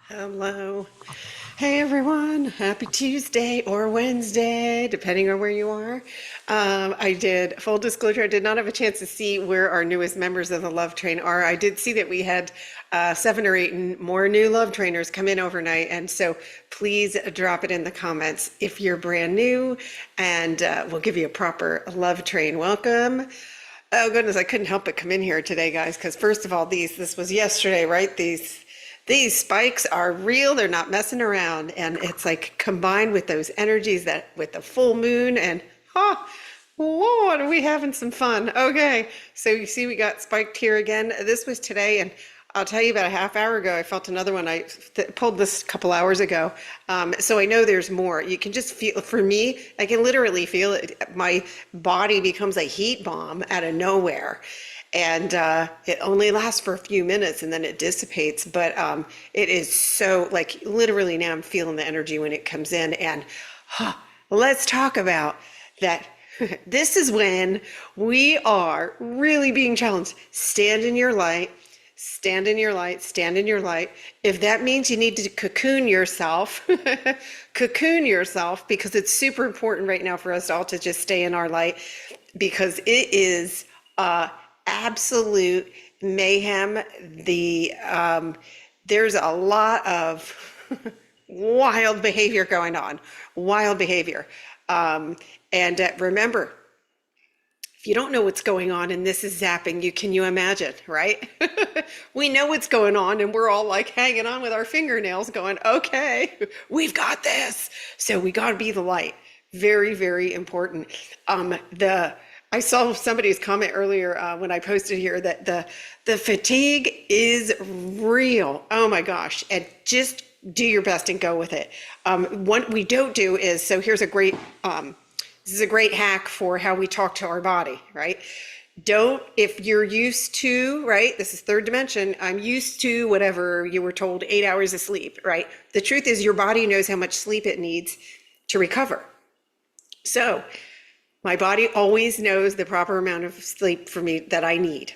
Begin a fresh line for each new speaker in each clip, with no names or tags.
Hello. Hey everyone. Happy Tuesday or Wednesday, depending on where you are. I did, full disclosure, I did not have a chance to see where our newest members of the Love Train are. I did see that we had 7 or 8 more new Love Trainers come in overnight. And so please drop it in the comments if you're brand new, and we'll give you a proper Love Train welcome. Oh goodness, I couldn't help but come in here today, guys, because first of all, this was yesterday, right? These spikes are real. They're not messing around. And it's like combined with those energies that with the full moon and oh, Lord, are we having some fun? Okay. So you see we got spiked here again. This was today, and I'll tell you about a half hour ago, I felt another one. I pulled this a couple hours ago. So I know there's more. You can just feel, for me, I can literally feel it. My body becomes a heat bomb out of nowhere. And it only lasts for a few minutes and then it dissipates. But it is so, like, literally now I'm feeling the energy when it comes in. And let's talk about that. This is when we are really being challenged. Stand in your light. Stand in your light, stand in your light. If that means you need to cocoon yourself, cocoon yourself, because it's super important right now for us all to just stay in our light, because it is absolute mayhem. There's a lot of wild behavior going on, wild behavior. Remember, if you don't know what's going on and this is zapping, can you imagine, right? We know what's going on and we're all like hanging on with our fingernails going, okay, we've got this. So we got to be the light. Very, very important. I saw somebody's comment earlier when I posted here that the fatigue is real. Oh my gosh. And just do your best and go with it. What we don't do is, so here's a great, this is a great hack for how we talk to our body, right? If you're used to, right? This is third dimension. I'm used to whatever you were told, 8 hours of sleep, right? The truth is your body knows how much sleep it needs to recover. So my body always knows the proper amount of sleep for me that I need.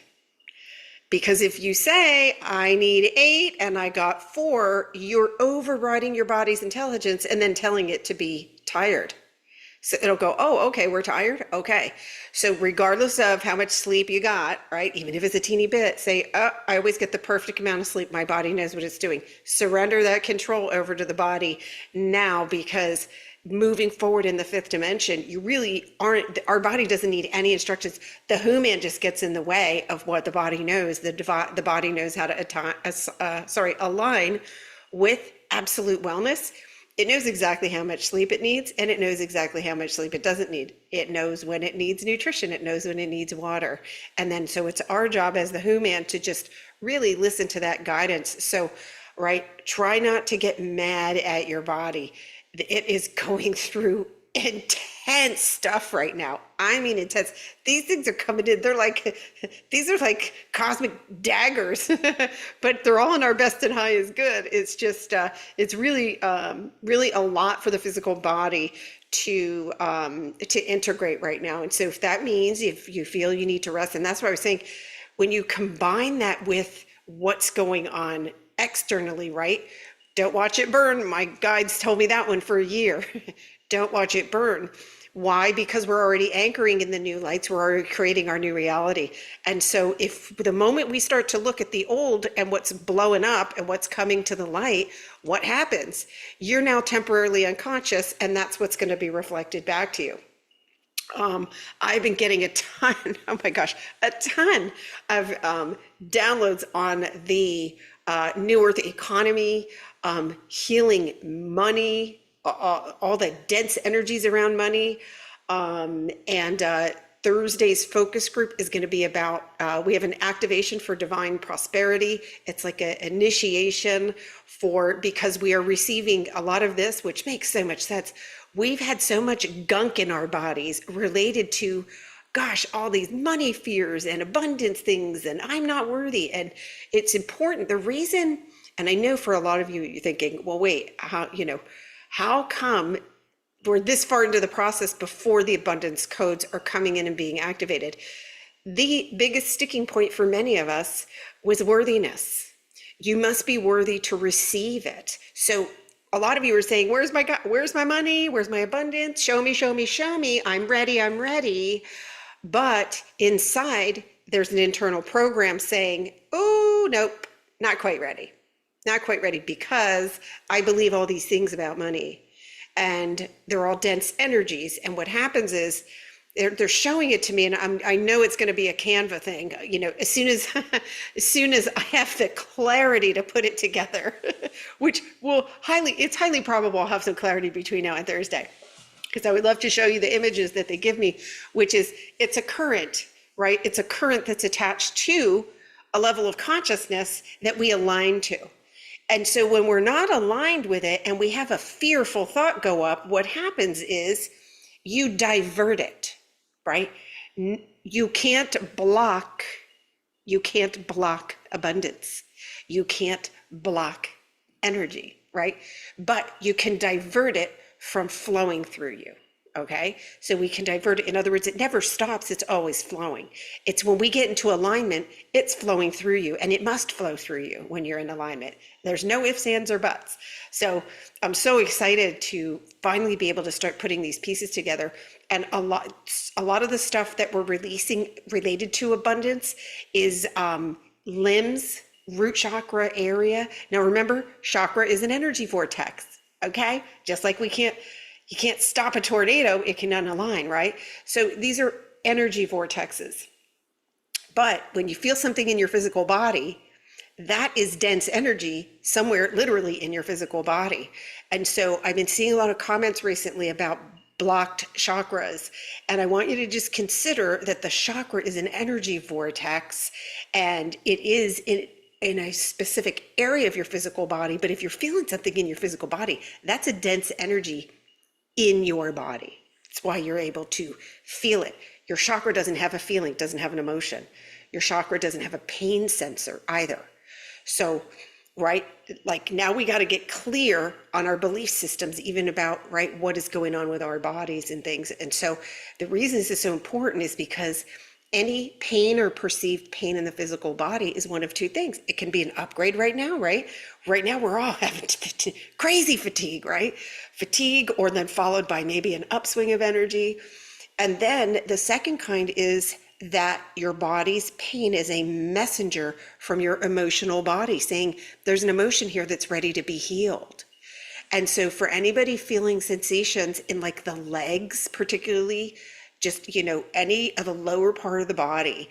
Because if you say, I need 8 and I got 4, you're overriding your body's intelligence and then telling it to be tired. So it'll go, oh, okay, we're tired. Okay. So regardless of how much sleep you got, right? Even if it's a teeny bit, say, oh, I always get the perfect amount of sleep. My body knows what it's doing. Surrender that control over to the body now, because moving forward in the fifth dimension, you really aren't, our body doesn't need any instructions. The human just gets in the way of what the body knows. The body knows how to align with absolute wellness. It knows exactly how much sleep it needs, and it knows exactly how much sleep it doesn't need. It knows when it needs nutrition. It knows when it needs water. And then, so it's our job as the human to just really listen to that guidance. So, right, try not to get mad at your body. It is going through intense stuff right now. I mean, intense. These things are coming in. These are like cosmic daggers, but they're all in our best and highest good. It's just, it's really, really a lot for the physical body to integrate right now. And so if that means if you feel you need to rest, and that's why I was saying, when you combine that with what's going on externally, right? Don't watch it burn. My guides told me that one for a year. Don't watch it burn. Why? Because we're already anchoring in the new lights. We're already creating our new reality. And so if the moment we start to look at the old and what's blowing up and what's coming to the light, what happens? You're now temporarily unconscious, and that's what's going to be reflected back to you. I've been getting a ton, oh my gosh, a ton of downloads on the New Earth economy, healing money, all the dense energies around money. Thursday's focus group is going to be about, we have an activation for divine prosperity. It's like an initiation because we are receiving a lot of this, which makes so much sense. We've had so much gunk in our bodies related to, gosh, all these money fears and abundance things, and I'm not worthy. And it's important. The reason, and I know for a lot of you, you're thinking, well, wait, how come we're this far into the process before the abundance codes are coming in and being activated? The biggest sticking point for many of us was worthiness. You must be worthy to receive it. So a lot of you are saying, where's my God? Where's my money? Where's my abundance? Show me, show me, show me. I'm ready. I'm ready. But inside, there's an internal program saying, oh, nope, not quite ready. Not quite ready because I believe all these things about money and they're all dense energies. And what happens is they're showing it to me, and I know it's going to be a Canva thing. You know, as soon as as soon as I have the clarity to put it together, which will it's highly probable I'll have some clarity between now and Thursday, because I would love to show you the images that they give me, which is it's a current, right? It's a current that's attached to a level of consciousness that we align to. And so when we're not aligned with it and we have a fearful thought go up, what happens is you divert it, right? You can't block abundance. You can't block energy, right? But you can divert it from flowing through you. Okay, so we can divert it. In other words, it never stops, it's always flowing. It's when we get into alignment, it's flowing through you, and it must flow through you when you're in alignment. There's no ifs, ands, or buts. So I'm so excited to finally be able to start putting these pieces together. And a lot of the stuff that we're releasing related to abundance is limbs, root chakra area. Now remember, chakra is an energy vortex, okay? Just like you can't stop a tornado, it can unalign, right? So these are energy vortexes. But when you feel something in your physical body, that is dense energy somewhere literally in your physical body. And so I've been seeing a lot of comments recently about blocked chakras. And I want you to just consider that the chakra is an energy vortex, and it is in a specific area of your physical body. But if you're feeling something in your physical body, that's a dense energy in your body. That's why you're able to feel it. Your chakra doesn't have a feeling, doesn't have an emotion. Your chakra doesn't have a pain sensor either. So, right, like now we got to get clear on our belief systems, even about, right, what is going on with our bodies and things. And so the reason this is so important is because any pain or perceived pain in the physical body is one of two things. It can be an upgrade right now, right? Right now we're all having crazy fatigue, right? Fatigue, or then followed by maybe an upswing of energy. And then the second kind is that your body's pain is a messenger from your emotional body saying there's an emotion here that's ready to be healed. And so for anybody feeling sensations in like the legs, particularly, just, you know, any of the lower part of the body,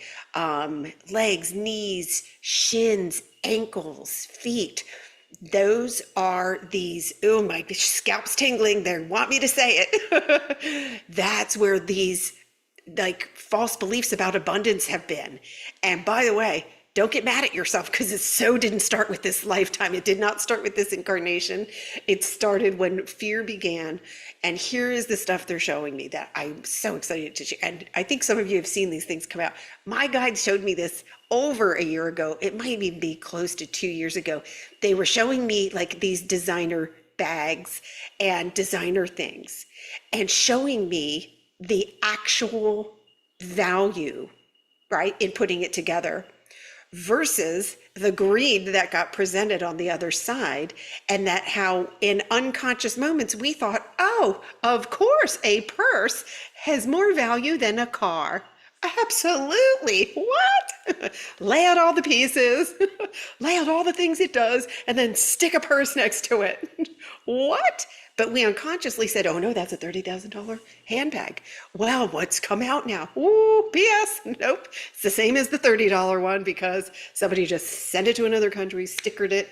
legs, knees, shins, ankles, feet, those are these, oh my scalp's tingling, they want me to say it. That's where these like false beliefs about abundance have been. And by the way, don't get mad at yourself, because it didn't start with this lifetime. It did not start with this incarnation. It started when fear began. And here is the stuff they're showing me that I'm so excited to share. And I think some of you have seen these things come out. My guide showed me this over a year ago. It might even be close to 2 years ago. They were showing me like these designer bags and designer things, and showing me the actual value, right, in putting it together, versus the greed that got presented on the other side. And that how in unconscious moments we thought, oh, of course a purse has more value than a car. Absolutely. What? Lay out all the pieces, lay out all the things it does, and then stick a purse next to it. What? But we unconsciously said, oh no, that's a $30,000 handbag. Well, what's come out now? Ooh, BS. Nope. It's the same as the $30 one, because somebody just sent it to another country, stickered it,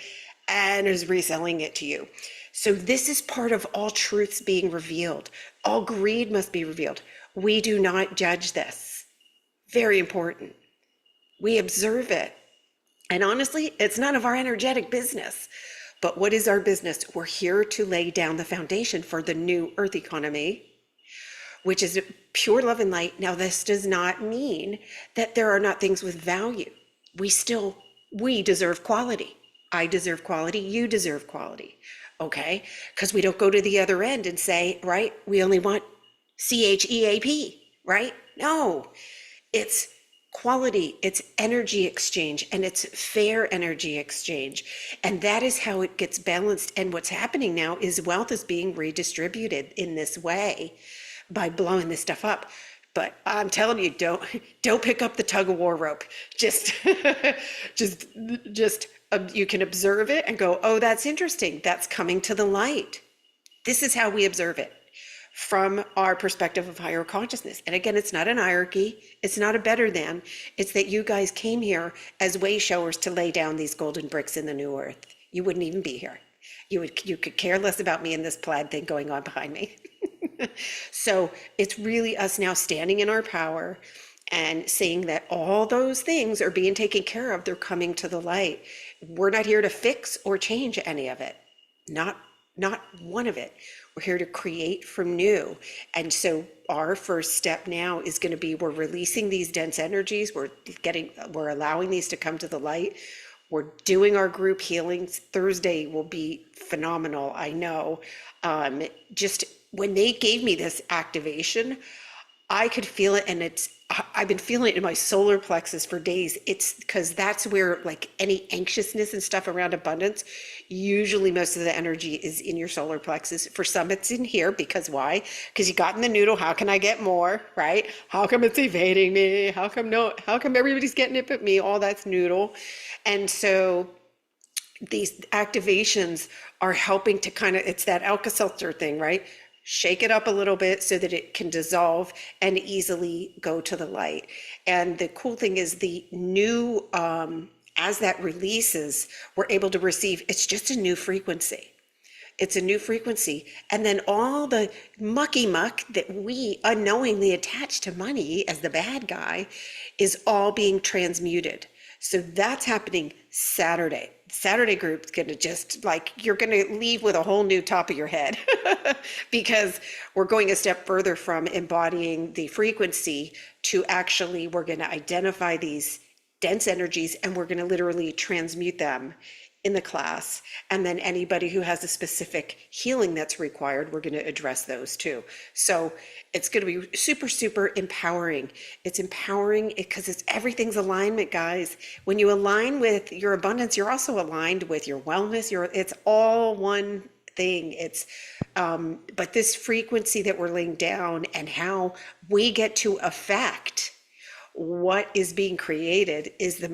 and is reselling it to you. So this is part of all truths being revealed. All greed must be revealed. We do not judge this. Very important. We observe it. And honestly, it's none of our energetic business. But what is our business? We're here to lay down the foundation for the new earth economy, which is pure love and light. Now, this does not mean that there are not things with value. We deserve quality. I deserve quality. You deserve quality. Okay? Because we don't go to the other end and say, right, we only want CHEAP, right? No, it's quality, it's energy exchange, and it's fair energy exchange. And that is how it gets balanced. And what's happening now is wealth is being redistributed in this way by blowing this stuff up. But I'm telling you, don't pick up the tug of war rope. Just just just you can observe it and go, oh, that's interesting. That's coming to the light. This is how we observe it from our perspective of higher consciousness. And again, it's not an hierarchy. It's not a better than. It's that you guys came here as way showers to lay down these golden bricks in the new earth. You wouldn't even be here. You could care less about me and this plaid thing going on behind me. So it's really us now standing in our power and saying that all those things are being taken care of. They're coming to the light. We're not here to fix or change any of it. Not one of it. We're here to create from new. And so our first step now is going to be, we're releasing these dense energies. We're allowing these to come to the light. We're doing our group healings. Thursday will be phenomenal, I know. Just when they gave me this activation, I could feel it, and I've been feeling it in my solar plexus for days. It's because that's where, like, any anxiousness and stuff around abundance, usually most of the energy is in your solar plexus. For some, it's in here, because why? Because you got in the noodle. How can I get more, right? How come it's evading me? How come everybody's getting it but me? All that's noodle. And so these activations are helping to kind of, it's that Alka-Seltzer thing, right? Shake it up a little bit so that it can dissolve and easily go to the light. And the cool thing is the new, as that releases, we're able to receive, it's just a new frequency. It's a new frequency. And then all the mucky muck that we unknowingly attach to money as the bad guy is all being transmuted. So that's happening Saturday. Saturday group's gonna just, like, you're gonna leave with a whole new top of your head because we're going a step further from embodying the frequency to actually, we're gonna identify these dense energies and we're gonna literally transmute them in the class. And then anybody who has a specific healing that's required, we're going to address those too. So it's going to be super, super empowering. It's empowering because everything's alignment, guys. When you align with your abundance, you're also aligned with your wellness. It's all one thing. But this frequency that we're laying down and how we get to affect what is being created is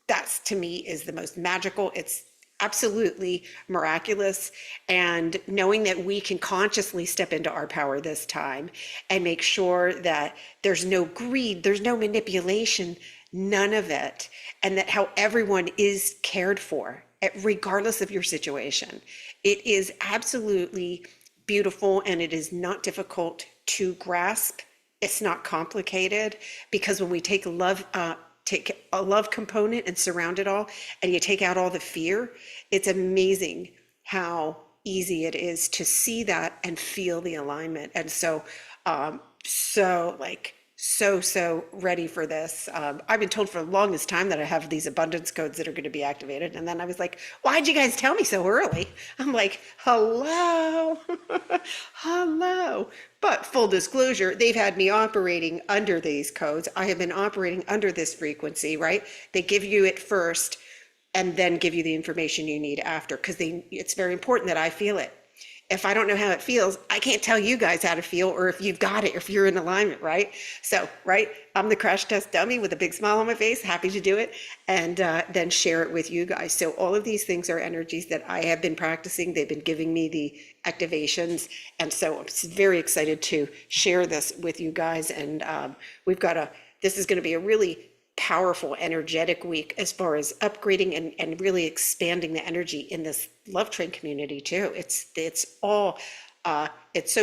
that's, to me, is the most magical. It's absolutely miraculous. And knowing that we can consciously step into our power this time and make sure that there's no greed, there's no manipulation, none of it. And that how everyone is cared for, regardless of your situation. It is absolutely beautiful, and it is not difficult to grasp. It's not complicated, because when we take a love component and surround it all, and you take out all the fear, it's amazing how easy it is to see that and feel the alignment. And so, so ready for this. I've been told for the longest time that I have these abundance codes that are going to be activated. And then I was like, why'd you guys tell me so early? I'm like, hello, hello. But full disclosure, they've had me operating under these codes. I have been operating under this frequency, right? They give you it first and then give you the information you need after, because it's very important that I feel it. If I don't know how it feels, I can't tell you guys how to feel, or if you've got it, if you're in alignment, right? So, right, I'm the crash test dummy with a big smile on my face, happy to do it, and then share it with you guys. So all of these things are energies that I have been practicing. They've been giving me the activations. And so I'm very excited to share this with you guys. And this is going to be a really powerful, energetic week as far as upgrading and really expanding the energy in this love train community too. It's so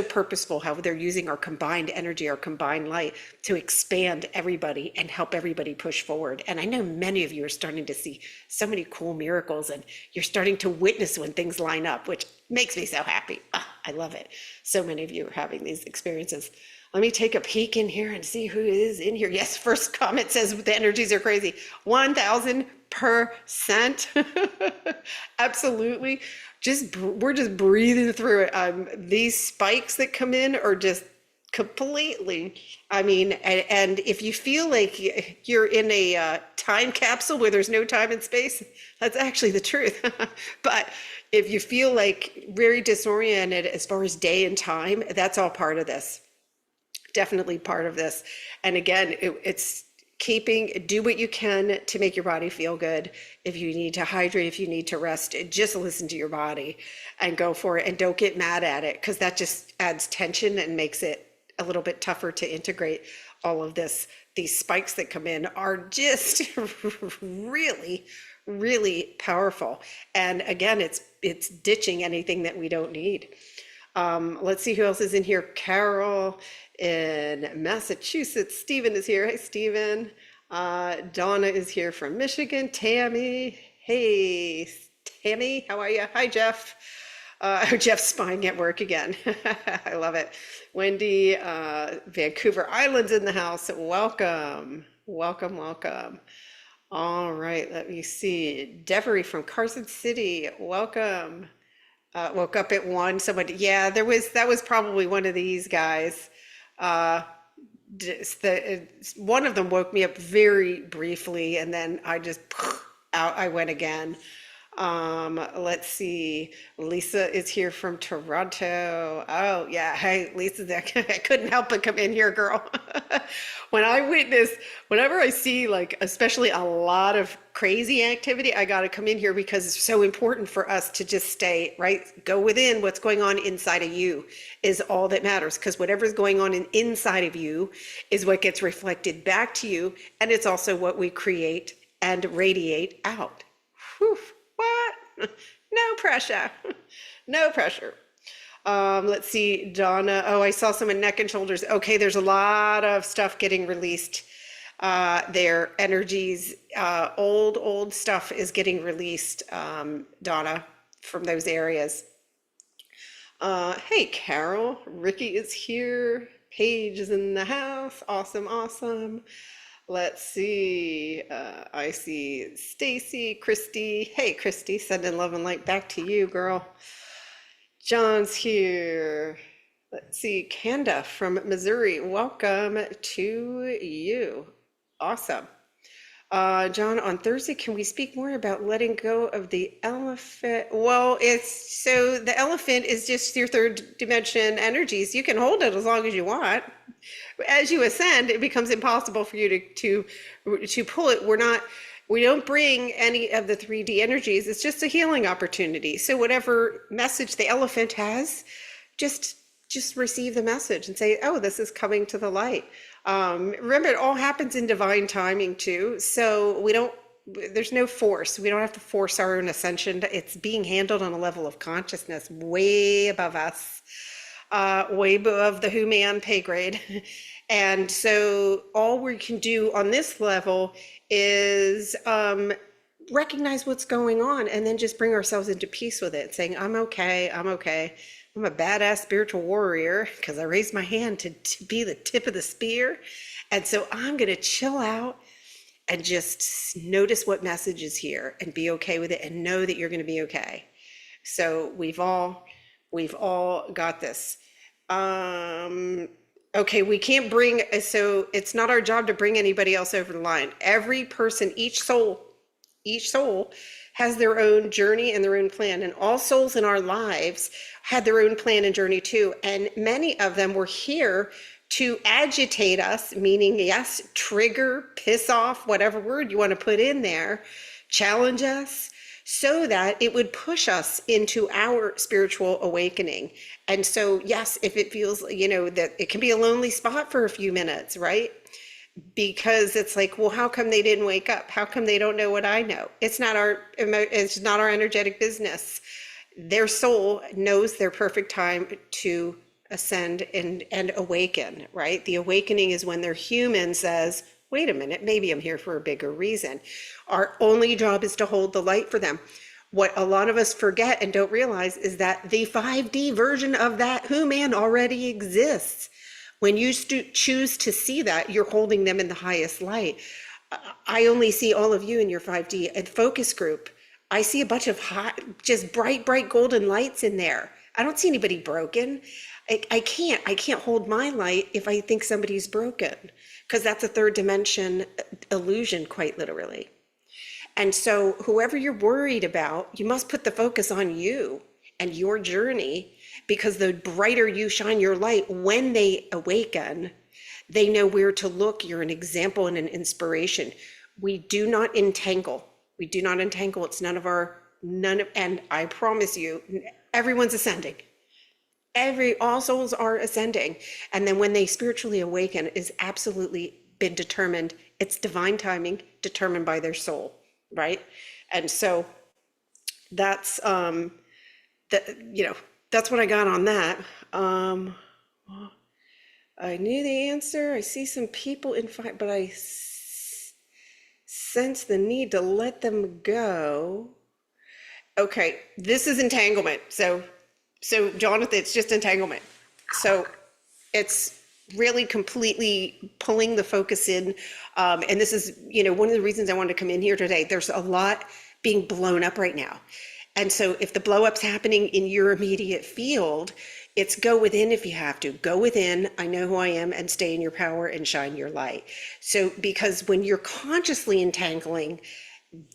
purposeful how they're using our combined energy, our combined light, to expand everybody and help everybody push forward. And I know many of you are starting to see so many cool miracles, and you're starting to witness when things line up, which makes me so happy. I love it. So many of you are having these experiences. Let me take a peek in here and see who is in here. Yes, first comment says the energies are crazy. 1000%. Absolutely. We're just breathing through it. These spikes that come in are just Completely. I mean, and if you feel like you're in a time capsule where there's no time and space, that's actually the truth. But if you feel like very disoriented as far as day and time, that's all part of this. Definitely part of this. And again, it's do what you can to make your body feel good. If you need to hydrate, if you need to rest, just listen to your body and go for it. And don't get mad at it, because that just adds tension and makes it a little bit tougher to integrate all of this. These spikes that come in are just really, really powerful. And again, it's ditching anything that we don't need. Let's see who else is in here. Carol in Massachusetts. Stephen is here. Hey, Stephen. Donna is here from Michigan. Tammy. Hey, Tammy. How are you? Hi, Jeff. Jeff's spying at work again. I love it. Wendy, Vancouver Island's in the house. Welcome. Welcome, welcome. All right, let me see. Devery from Carson City. Welcome. Woke up at 1. Somebody, yeah, that was probably one of these guys. One of them woke me up very briefly, and then I just out I went again. Let's see. Lisa is here from Toronto. Oh yeah. Hey, Lisa, I couldn't help but come in here, girl. Whenever I see, like, especially a lot of crazy activity, I got to come in here, because it's so important for us to just stay, right? Go within. What's going on inside of you is all that matters, because whatever's going on inside of you is what gets reflected back to you. And it's also what we create and radiate out. Whew. What? No pressure. No pressure. Let's see, Donna. Oh, I saw some in neck and shoulders. Okay, there's a lot of stuff getting released. Their energies, old stuff is getting released, Donna, from those areas. Hey, Carol. Ricky is here. Paige is in the house. Awesome, awesome. Let's see. I see Stacy, Christy. Hey, Christy, sending love and light back to you, girl. John's here. Let's see. Kanda from Missouri. Welcome to you. Awesome. John, on Thursday, can we speak more about letting go of the elephant? Well, the elephant is just your third dimension energies. You can hold it as long as you want. As you ascend, it becomes impossible for you to pull it. We don't bring any of the 3D energies. It's just a healing opportunity. So whatever message the elephant has, just receive the message and say, oh, this is coming to the light. Remember, it all happens in divine timing too. So there's no force. We don't have to force our own ascension. It's being handled on a level of consciousness way above us. Way above the human pay grade. And so all we can do on this level is recognize what's going on, and then just bring ourselves into peace with it, saying, I'm okay. I'm a badass spiritual warrior because I raised my hand to be the tip of the spear. And so I'm going to chill out and just notice what message is here and be okay with it, and know that you're going to be okay. So we've all got this. Okay, we can't so it's not our job to bring anybody else over the line. Every person, each soul has their own journey and their own plan, and all souls in our lives had their own plan and journey too. And many of them were here to agitate us, meaning, yes, trigger, piss off, whatever word you want to put in there, challenge us, so that it would push us into our spiritual awakening. And so, yes, if it feels, that it can be a lonely spot for a few minutes, right? Because it's like, well, how come they didn't wake up? How come they don't know what I know? It's not our energetic business. Their soul knows their perfect time to ascend and awaken, right? The awakening is when their human says, wait a minute, maybe I'm here for a bigger reason. Our only job is to hold the light for them. What a lot of us forget and don't realize is that the 5D version of that human already exists. When you choose to see that, you're holding them in the highest light. I only see all of you in your 5D and focus group. I see a bunch of hot, just bright golden lights in there. I don't see anybody broken. I can't hold my light if I think somebody's broken, because that's a third dimension illusion, quite literally. And so whoever you're worried about, you must put the focus on you and your journey, because the brighter you shine your light, when they awaken, they know where to look. You're an example and an inspiration. We do not entangle. We do not entangle. It's and I promise you, everyone's ascending. All souls are ascending. And then when they spiritually awaken is absolutely been determined. It's divine timing determined by their soul, right? And so that's, that's what I got on that. I knew the answer. I see some people in fight, but I sense the need to let them go. Okay, this is entanglement. So Jonathan, it's just entanglement. So it's really completely pulling the focus in. And this is, one of the reasons I wanted to come in here today. There's a lot being blown up right now. And so if the blow up's happening in your immediate field, it's go within if you have to. Go within, I know who I am, and stay in your power and shine your light. So because when you're consciously entangling,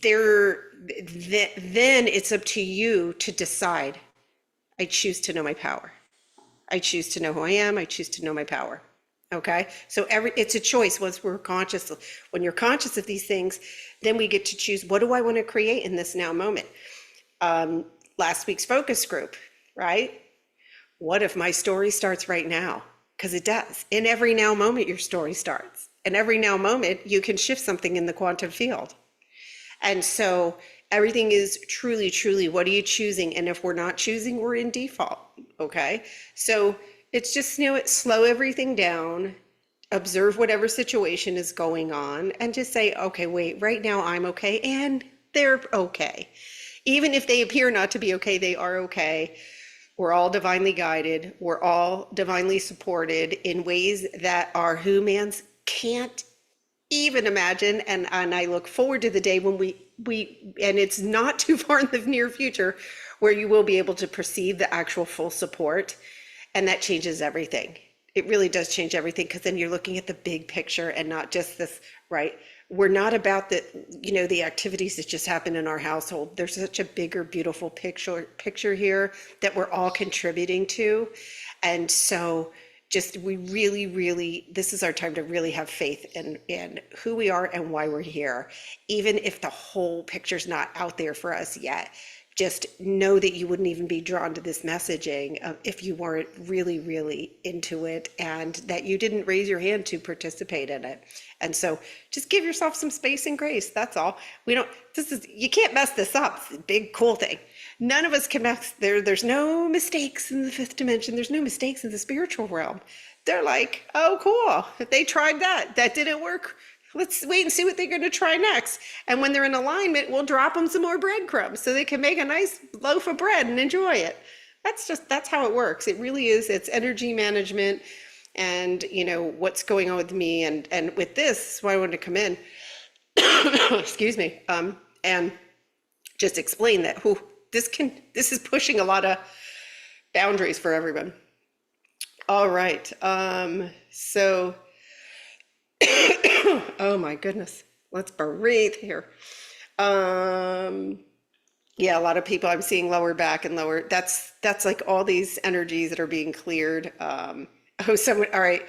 then it's up to you to decide. I choose to know my power. I choose to know who I am. I choose to know my power. Okay? So it's a choice once we're conscious. When you're conscious of these things, then we get to choose, what do I want to create in this now moment? Last week's focus group, right? What if my story starts right now? Because it does. In every now moment, your story starts. In every now moment, you can shift something in the quantum field. And so everything is truly, truly, what are you choosing? And if we're not choosing, we're in default, okay? So it's just, slow everything down, observe whatever situation is going on, and just say, okay, wait, right now I'm okay, and they're okay. Even if they appear not to be okay, they are okay. We're all divinely guided. We're all divinely supported in ways that our humans can't even imagine. And I look forward to the day when and it's not too far in the near future, where you will be able to perceive the actual full support. And that changes everything. It really does change everything, because then you're looking at the big picture and not just this, right? We're not about the activities that just happen in our household. There's such a bigger, beautiful picture here that we're all contributing to. And so we really, really, this is our time to really have faith in who we are and why we're here. Even if the whole picture's not out there for us yet, just know that you wouldn't even be drawn to this messaging if you weren't really, really into it, and that you didn't raise your hand to participate in it. And so just give yourself some space and grace. That's all. You can't mess this up. It's a big, cool thing. None of us can mess. There's no mistakes in the fifth dimension. There's no mistakes in the spiritual realm. They're like, oh, cool. If they tried that didn't work. Let's wait and see what they're going to try next. And when they're in alignment, we'll drop them some more breadcrumbs so they can make a nice loaf of bread and enjoy it. That's how it works. It really is. It's energy management, and what's going on with me and with this. That's why I wanted to come in. Excuse me. And just explain that this is pushing a lot of boundaries for everyone. All right. So oh my goodness, let's breathe here. Yeah, a lot of people I'm seeing lower back and lower. That's like all these energies that are being cleared. All right,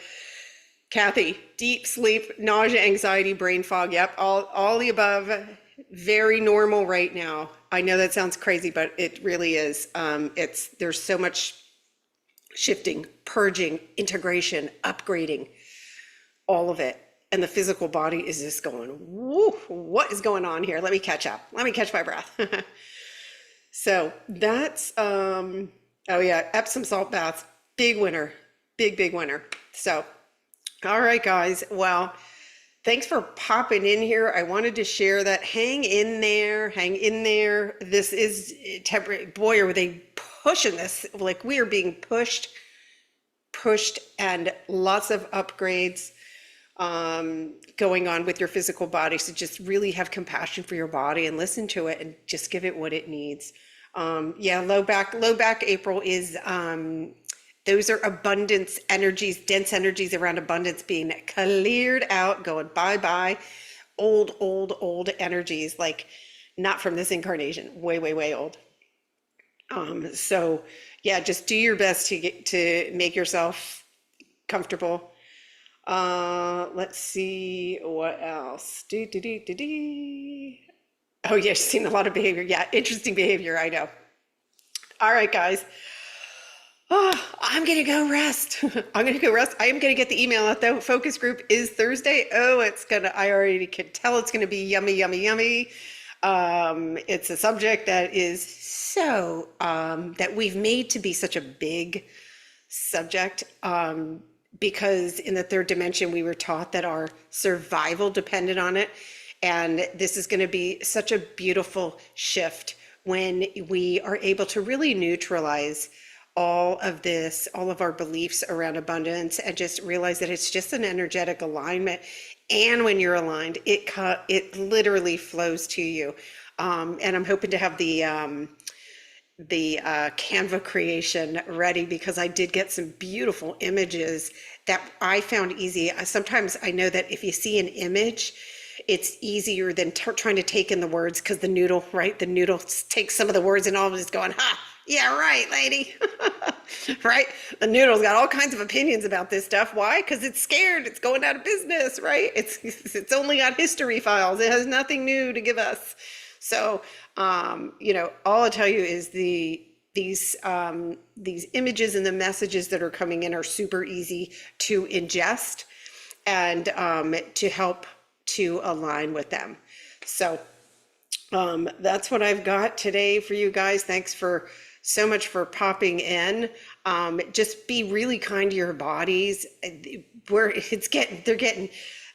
Kathy, deep sleep, nausea, anxiety, brain fog. Yep, all the above. Very normal right now. I know that sounds crazy, but it really is. There's so much shifting, purging, integration, upgrading, all of it. And the physical body is just going, woo, what is going on here? Let me catch up. Let me catch my breath. So that's, oh yeah, Epsom salt baths, big winner, big winner. So, all right, guys. Well, thanks for popping in here. I wanted to share that. Hang in there. This is temporary. Boy, are they pushing this. Like, we are being pushed, and lots of upgrades going on with your physical body. So just really have compassion for your body and listen to it and just give it what it needs. Yeah, low back April is those are abundance energies, dense energies around abundance being cleared out, going bye bye. Old energies, like not from this incarnation, way old. So yeah, just do your best to make yourself comfortable. Let's see what else. Oh yeah, she's seen a lot of behavior. Yeah, interesting behavior, I know. All right, guys. Oh, I'm gonna go rest. I'm gonna go rest. I am gonna get the email out though. Focus group is Thursday. Oh, I already can tell it's gonna be yummy. It's a subject that is so, that we've made to be such a big subject, because in the third dimension, we were taught that our survival depended on it. And this is going to be such a beautiful shift when we are able to really neutralize all of this, all of our beliefs around abundance, and just realize that it's just an energetic alignment. And when you're aligned, it literally flows to you. And I'm hoping to have the Canva creation ready, because I did get some beautiful images that I found easy. Sometimes I know that if you see an image, it's easier than trying to take in the words, because the noodle, right? The noodle takes some of the words and all of it is going, ha, yeah, right, lady. Right? The noodle's got all kinds of opinions about this stuff. Why? Because it's scared. It's going out of business, right? It's only got history files. It has nothing new to give us. So, all I tell you is these images and the messages that are coming in are super easy to ingest and to help to align with them. So that's what I've got today for you guys. Thanks so much for popping in. Just be really kind to your bodies. They're getting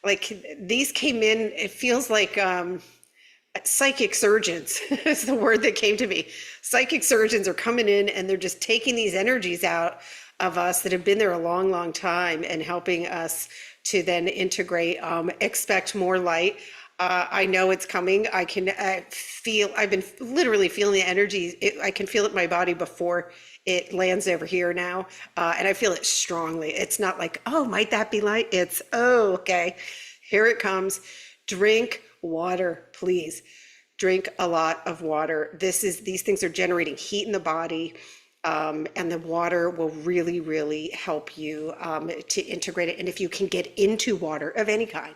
like, these came in, it feels like psychic surgeons is the word that came to me. Psychic surgeons are coming in and they're just taking these energies out of us that have been there a long time and helping us to then integrate, expect more light. I know it's coming. I've been literally feeling the energy. I can feel it in my body before it lands over here now. And I feel it strongly. It's not like, oh, might that be light? It's, oh, okay, here it comes. Drink water, please. Drink a lot of water. These things are generating heat in the body. And the water will really help you to integrate it. And if you can get into water of any kind,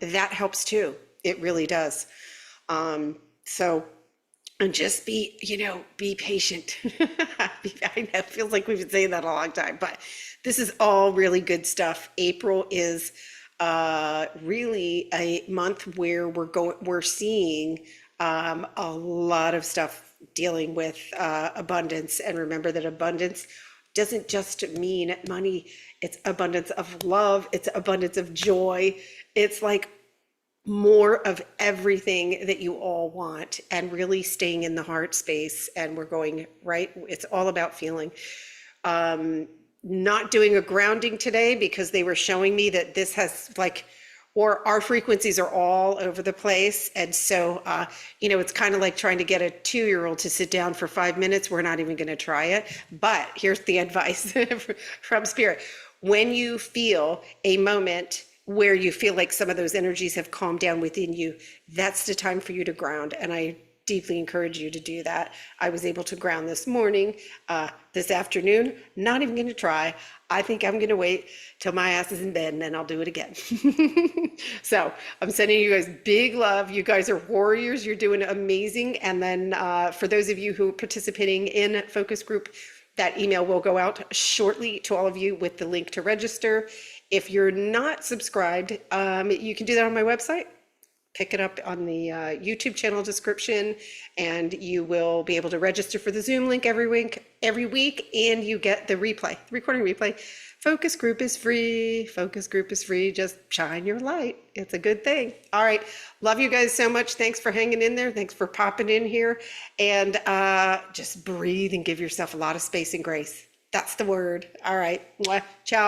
that helps too. It really does. So, and just be patient. I know it feels like we've been saying that a long time, but this is all really good stuff. April is really a month where we're seeing a lot of stuff dealing with abundance. And remember that abundance doesn't just mean money. It's abundance of love. It's abundance of joy. It's like more of everything that you all want, and really staying in the heart space. And we're going, right? It's all about feeling. Not doing a grounding today because they were showing me that this has or our frequencies are all over the place. And so, it's kind of like trying to get a 2-year-old to sit down for 5 minutes. We're not even going to try it. But here's the advice from Spirit. When you feel a moment where you feel like some of those energies have calmed down within you, that's the time for you to ground. And I deeply encourage you to do that. I was able to ground this morning, this afternoon, not even going to try. I think I'm going to wait till my ass is in bed and then I'll do it again. So I'm sending you guys big love. You guys are warriors. You're doing amazing. And then for those of you who are participating in focus group, that email will go out shortly to all of you with the link to register. If you're not subscribed, you can do that on my website. Pick it up on the YouTube channel description, and you will be able to register for the Zoom link every week, and you get the recording replay. Focus group is free. Focus group is free. Just shine your light. It's a good thing. All right. Love you guys so much. Thanks for hanging in there. Thanks for popping in here, and just breathe and give yourself a lot of space and grace. That's the word. All right. Ciao.